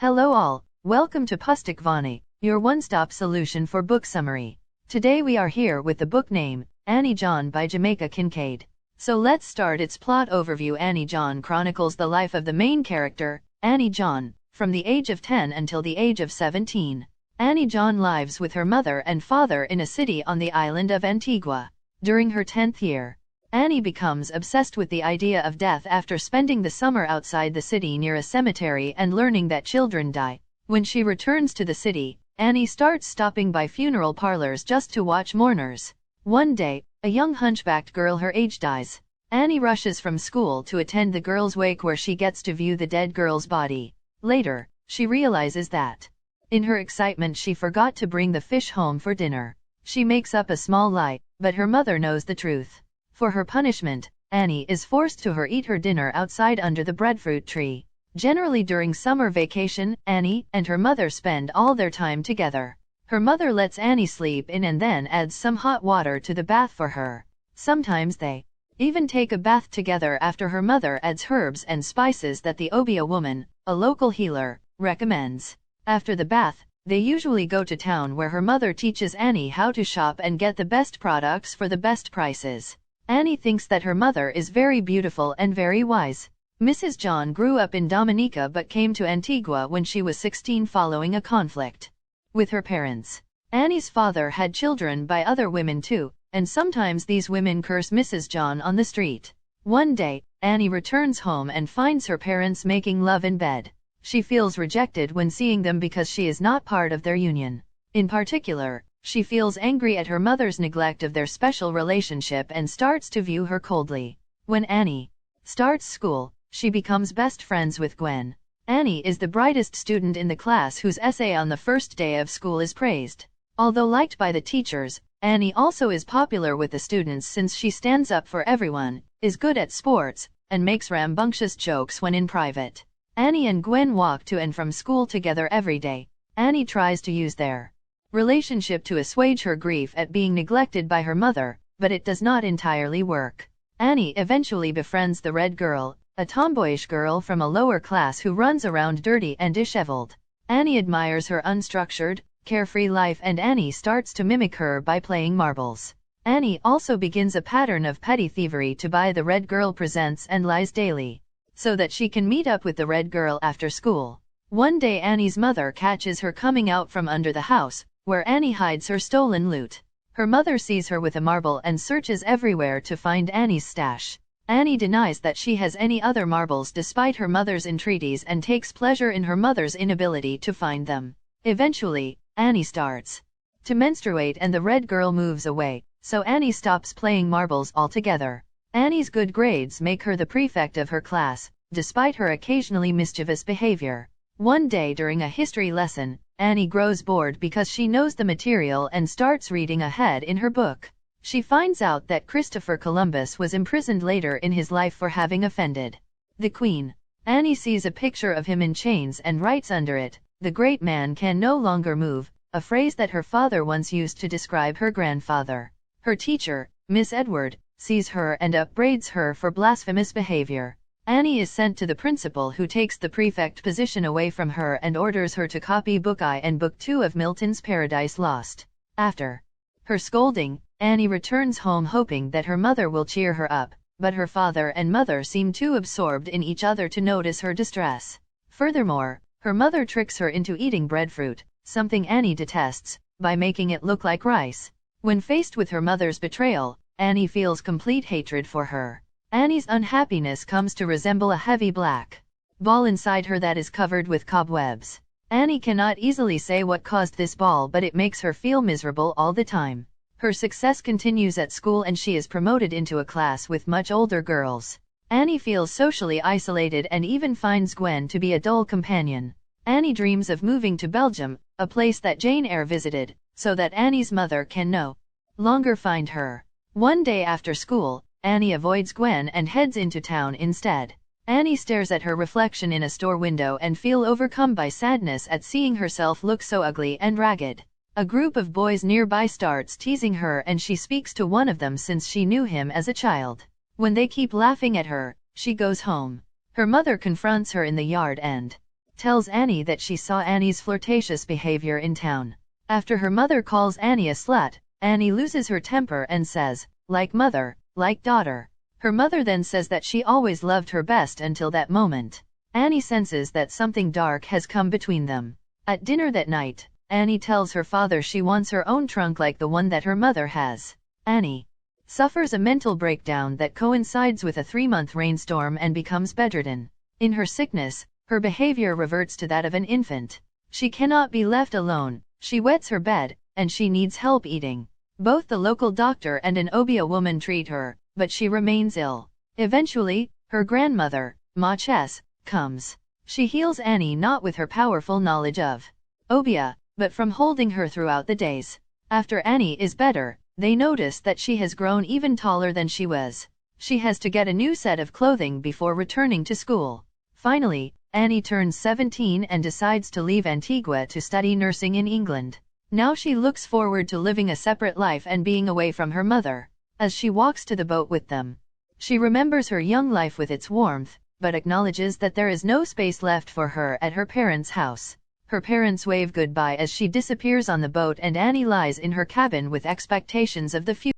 Hello all, welcome to PustakVani, your one-stop solution for book summary. Today we are here with the book name, Annie John by Jamaica Kincaid. So let's start its plot overview. Annie John chronicles the life of the main character, Annie John, from the age of 10 until the age of 17. Annie John lives with her mother and father in a city on the island of Antigua. During her 10th year, Annie becomes obsessed with the idea of death after spending the summer outside the city near a cemetery and learning that children die. When she returns to the city, Annie starts stopping by funeral parlors just to watch mourners. One day, a young hunchbacked girl her age dies. Annie rushes from school to attend the girl's wake where she gets to view the dead girl's body. Later, she realizes that, in her excitement, she forgot to bring the fish home for dinner. She makes up a small lie, but her mother knows the truth. For her punishment, Annie is forced to eat her dinner outside under the breadfruit tree. Generally during summer vacation, Annie and her mother spend all their time together. Her mother lets Annie sleep in and then adds some hot water to the bath for her. Sometimes they even take a bath together after her mother adds herbs and spices that the Obia woman, a local healer, recommends. After the bath, they usually go to town where her mother teaches Annie how to shop and get the best products for the best prices. Annie thinks that her mother is very beautiful and very wise. Mrs. John grew up in Dominica but came to Antigua when she was 16 following a conflict with her parents. Annie's father had children by other women too, and sometimes these women curse Mrs. John on the street. One day, Annie returns home and finds her parents making love in bed. She feels rejected when seeing them because she is not part of their union. In particular, she feels angry at her mother's neglect of their special relationship and starts to view her coldly. When Annie starts school, she becomes best friends with Gwen. Annie is the brightest student in the class whose essay on the first day of school is praised. Although liked by the teachers, Annie also is popular with the students since she stands up for everyone, is good at sports, and makes rambunctious jokes when in private. Annie and Gwen walk to and from school together every day. Annie tries to use their relationship to assuage her grief at being neglected by her mother, but it does not entirely work. Annie eventually befriends the Red Girl, a tomboyish girl from a lower class who runs around dirty and disheveled. Annie admires her unstructured, carefree life and Annie starts to mimic her by playing marbles. Annie also begins a pattern of petty thievery to buy the Red Girl presents and lies daily, so that she can meet up with the Red Girl after school. One day Annie's mother catches her coming out from under the house, where Annie hides her stolen loot. Her mother sees her with a marble and searches everywhere to find Annie's stash. Annie denies that she has any other marbles despite her mother's entreaties and takes pleasure in her mother's inability to find them. Eventually, Annie starts to menstruate and the Red Girl moves away, so Annie stops playing marbles altogether. Annie's good grades make her the prefect of her class, despite her occasionally mischievous behavior. One day during a history lesson, Annie grows bored because she knows the material and starts reading ahead in her book. She finds out that Christopher Columbus was imprisoned later in his life for having offended the Queen. Annie sees a picture of him in chains and writes under it, "The great man can no longer move," a phrase that her father once used to describe her grandfather. Her teacher, Miss Edward, sees her and upbraids her for blasphemous behavior. Annie is sent to the principal who takes the prefect position away from her and orders her to copy Book I and Book II of Milton's Paradise Lost. After her scolding, Annie returns home hoping that her mother will cheer her up, but her father and mother seem too absorbed in each other to notice her distress. Furthermore, her mother tricks her into eating breadfruit, something Annie detests, by making it look like rice. When faced with her mother's betrayal, Annie feels complete hatred for her. Annie's unhappiness comes to resemble a heavy black ball inside her that is covered with cobwebs. Annie cannot easily say what caused this ball, but it makes her feel miserable all the time. Her success continues at school and she is promoted into a class with much older girls. Annie feels socially isolated and even finds Gwen to be a dull companion. Annie dreams of moving to Belgium, a place that Jane Eyre visited, so that Annie's mother can no longer find her. One day after school, Annie avoids Gwen and heads into town instead. Annie stares at her reflection in a store window and feels overcome by sadness at seeing herself look so ugly and ragged. A group of boys nearby starts teasing her and she speaks to one of them since she knew him as a child. When they keep laughing at her, she goes home. Her mother confronts her in the yard and tells Annie that she saw Annie's flirtatious behavior in town. After her mother calls Annie a slut, Annie loses her temper and says, "Like mother, like daughter." Her mother then says that she always loved her best until that moment. Annie senses that something dark has come between them. At dinner that night, Annie tells her father she wants her own trunk like the one that her mother has. Annie suffers a mental breakdown that coincides with a 3-month rainstorm and becomes bedridden. In her sickness, her behavior reverts to that of an infant. She cannot be left alone, she wets her bed, and she needs help eating. Both the local doctor and an Obia woman treat her, but she remains ill. Eventually, her grandmother, Ma Chess, comes. She heals Annie not with her powerful knowledge of Obia, but from holding her throughout the days. After Annie is better, they notice that she has grown even taller than she was. She has to get a new set of clothing before returning to school. Finally, Annie turns 17 and decides to leave Antigua to study nursing in England. Now she looks forward to living a separate life and being away from her mother. As she walks to the boat with them, she remembers her young life with its warmth, but acknowledges that there is no space left for her at her parents' house. Her parents wave goodbye as she disappears on the boat and Annie lies in her cabin with expectations of the future.